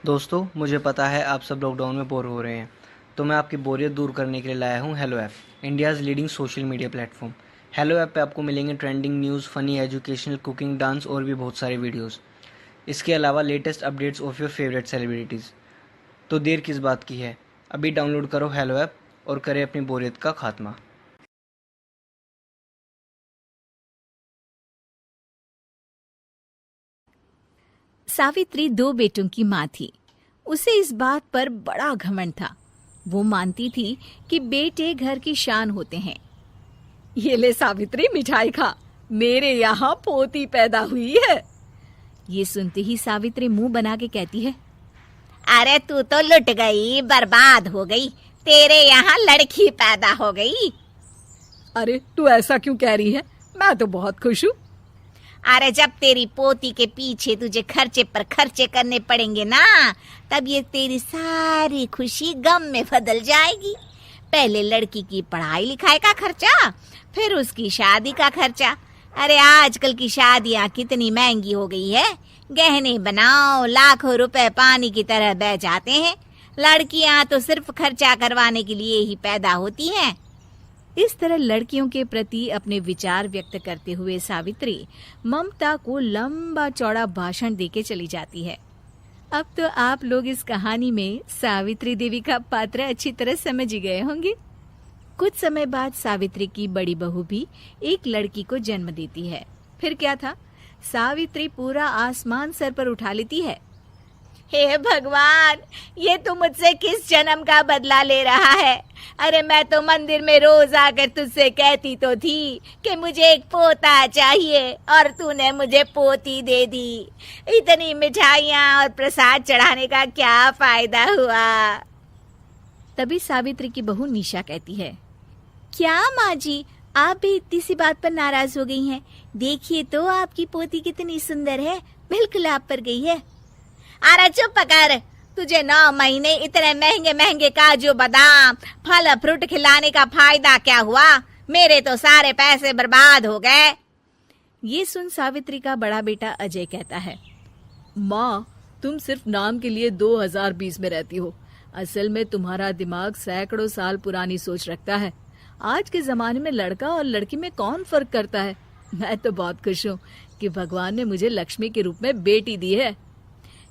दोस्तों, मुझे पता है आप सब लॉकडाउन में बोर हो रहे हैं, तो मैं आपकी बोरियत दूर करने के लिए लाया हूँ hello app, India's leading social media platform. Hello app पे आपको मिलेंगे trending news, funny, educational, cooking, dance और भी बहुत सारे वीडियोस। इसके अलावा latest updates of your favourite celebrities. तो देर किस बात की है, अभी डाउनलोड करो हेलो ऐप और करें अपनी बोरियत का खात्मा। सावित्री 2 बेटों की माँ थी। उसे इस बात पर बड़ा घमंड था। वो मानती थी कि बेटे घर की शान होते हैं। ये ले सावित्री, मिठाई खा, मेरे यहाँ पोती पैदा हुई है। ये सुनते ही सावित्री मुंह बना के कहती है, अरे तू तो लुट गई, बर्बाद हो गई, तेरे यहाँ लड़की पैदा हो गई। अरे तू ऐसा क्यों कह रही है? मैं तो बहुत खुश हूँ। अरे जब तेरी पोती के पीछे तुझे खर्चे पर खर्चे करने पड़ेंगे ना, तब ये तेरी सारी खुशी गम में बदल जाएगी। पहले लड़की की पढ़ाई लिखाई का खर्चा, फिर उसकी शादी का खर्चा। अरे आजकल की शादियाँ कितनी महंगी हो गई है। गहने बनाओ, लाखों रुपए पानी की तरह बह जाते हैं। लड़कियां तो सिर्फ खर्चा करवाने के लिए ही पैदा होती हैं। इस तरह लड़कियों के प्रति अपने विचार व्यक्त करते हुए सावित्री ममता को लंबा चौड़ा भाषण देके चली जाती है। अब तो आप लोग इस कहानी में सावित्री देवी का पात्र अच्छी तरह समझ ही गए होंगे। कुछ समय बाद सावित्री की बड़ी बहू भी एक लड़की को जन्म देती है। फिर क्या था, सावित्री पूरा आसमान सर पर उठा लेती है। हे भगवान, ये तू मुझसे किस जन्म का बदला ले रहा है? अरे मैं तो मंदिर में रोज आकर तुझसे कहती तो थी कि मुझे एक पोता चाहिए, और तूने मुझे पोती दे दी। इतनी मिठाइयाँ और प्रसाद चढ़ाने का क्या फायदा हुआ? तभी सावित्री की बहू निशा कहती है, क्या माँ जी, आप भी इतनी सी बात पर नाराज हो गई हैं? देखिए तो आपकी पोती कितनी सुंदर है, बिल्कुल आप पर गई है। अरे चुप कर, तुझे 9 महीने इतने महंगे महंगे काजू बादाम फल फ्रूट खिलाने का फायदा क्या हुआ? मेरे तो सारे पैसे बर्बाद हो गए। ये सुन सावित्री का बड़ा बेटा अजय कहता है, माँ, तुम सिर्फ नाम के लिए 2020 में रहती हो। असल में तुम्हारा दिमाग सैकड़ों साल पुरानी सोच रखता है। आज के जमाने में लड़का और लड़की में कौन फर्क करता है? मैं तो बहुत खुश हूँ कि भगवान ने मुझे लक्ष्मी के रूप में बेटी दी है।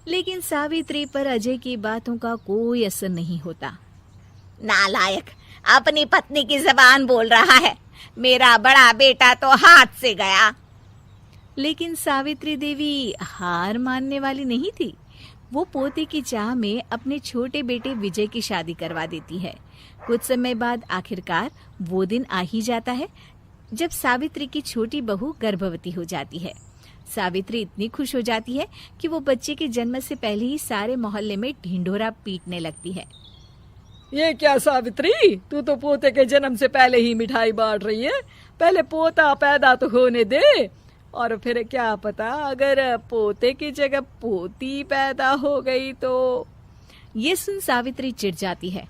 लेकिन सावित्री पर अजय की बातों का कोई असर नहीं होता। नालायक, अपनी पत्नी की जबान बोल रहा है। मेरा बड़ा बेटा तो हाथ से गया। लेकिन सावित्री देवी हार मानने वाली नहीं थी। वो पोते की चाह में अपने छोटे बेटे विजय की शादी करवा देती है। कुछ समय बाद आखिरकार वो दिन आ ही जाता है जब सावित्री की छोटी बहू गर्भवती हो जाती है। सावित्री इतनी खुश हो जाती है कि वो बच्चे के जन्म से पहले ही सारे मोहल्ले में ढिंढोरा पीटने लगती है। ये क्या सावित्री, तू तो पोते के जन्म से पहले ही मिठाई बांट रही है। पहले पोता पैदा तो होने दे, और फिर क्या पता अगर पोते की जगह पोती पैदा हो गई तो। ये सुन सावित्री चिढ़ जाती है।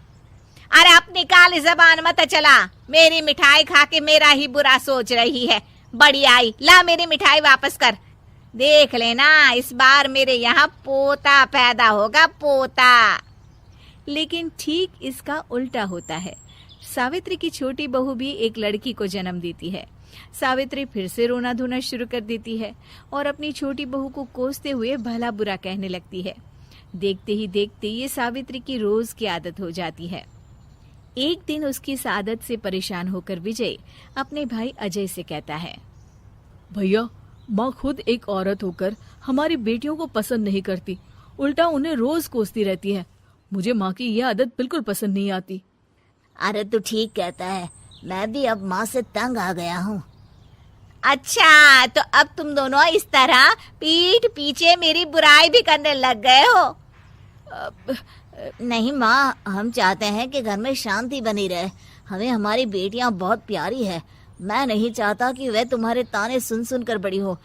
अरे अपनी काली जबान मत चला। मेरी मिठाई खा के मेरा ही बुरा सोच रही है। बड़ी आई, ला मेरी मिठाई वापस कर। देख लेना, इस बार मेरे यहाँ पोता पैदा होगा, पोता। लेकिन ठीक इसका उल्टा होता है। सावित्री की छोटी बहू भी एक लड़की को जन्म देती है। सावित्री फिर से रोना धोना शुरू कर देती है और अपनी छोटी बहू को कोसते हुए भला बुरा कहने लगती है। देखते ही देखते ये सावित्री की रोज की आदत हो जाती है। एक दिन उसकी इस आदत से परेशान होकर विजय अपने भाई अजय से कहता है, भैया, माँ खुद एक औरत होकर हमारी बेटियों को पसंद नहीं करती, उल्टा उन्हें रोज कोसती रहती है। मुझे माँ की यह आदत बिल्कुल पसंद नहीं आती। अरे तू ठीक कहता है, मैं भी अब माँ से तंग आ गया हूँ। अच्छा, तो अब तुम दोनों इस तरह पीठ पीछे मेरी बुराई भी करने लग गए हो? नहीं माँ, हम चाहते हैं कि घर में शांति बनी रहे। हमें हमारी बेटियाँ बहुत प्यारी है। मैं नहीं चाहता कि वह तुम्हारे ताने सुन सुन कर बड़ी हो,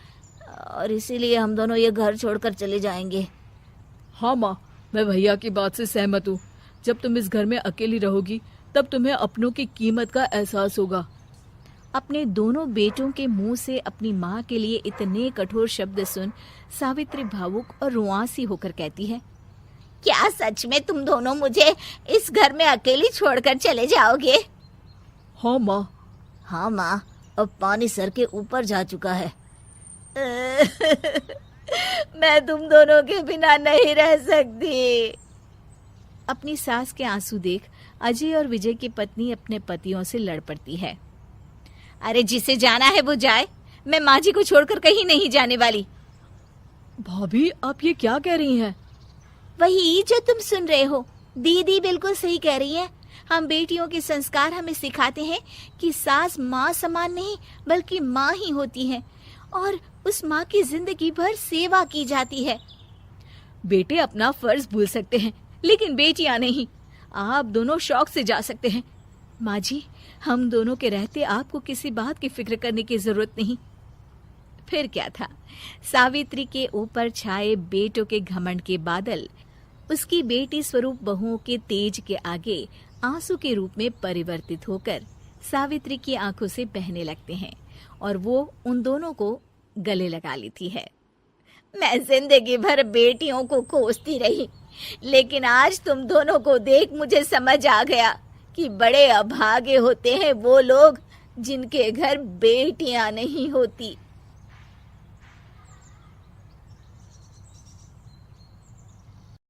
और इसीलिए हम दोनों ये घर छोड़कर चले जाएंगे। हाँ माँ, मैं भैया की बात से सहमत हूँ। जब तुम इस घर में अकेली रहोगी तब तुम्हें अपनों की कीमत का एहसास होगा। अपने दोनों बेटों के मुंह से अपनी माँ के लिए इतने कठोर शब्द सुन सावित्री भावुक और रुआंसी होकर कहती है, क्या सच में तुम दोनों मुझे इस घर में अकेली छोड़कर चले जाओगे? हाँ माँ। हाँ माँ, अब पानी सर के ऊपर जा चुका है। मैं तुम दोनों के बिना नहीं रह सकती। अपनी सास के आंसू देख अजय और विजय की पत्नी अपने पतियों से लड़ पड़ती है। अरे जिसे जाना है वो जाए, मैं माँ जी को छोड़कर कहीं नहीं जाने वाली। भाभी आप ये क्या कह रही हैं? वही जो तुम सुन रहे हो, दीदी बिल्कुल सही कह रही है। हम बेटियों के संस्कार हमें सिखाते हैं कि सास माँ समान नहीं बल्कि माँ ही होती है और उस माँ की जिंदगी भर सेवा की जाती है। बेटे अपना फर्ज भूल सकते हैं लेकिन बेटियां नहीं। आप दोनों शौक से जा सकते हैं। माँ जी, हम दोनों के रहते आपको किसी बात की फिक्र करने की जरूरत नहीं। फिर क्या था, सावित्री के ऊपर छाए बेटों के घमंड के बादल उसकी बेटी स्वरूप बहुओं के तेज के आगे आंसू के रूप में परिवर्तित होकर सावित्री की आंखों से बहने लगते हैं और वो उन दोनों को गले लगा लेती है। मैं जिंदगी भर बेटियों को कोसती रही, लेकिन आज तुम दोनों को देख मुझे समझ आ गया कि बड़े अभागे होते हैं वो लोग जिनके घर बेटियां नहीं होती।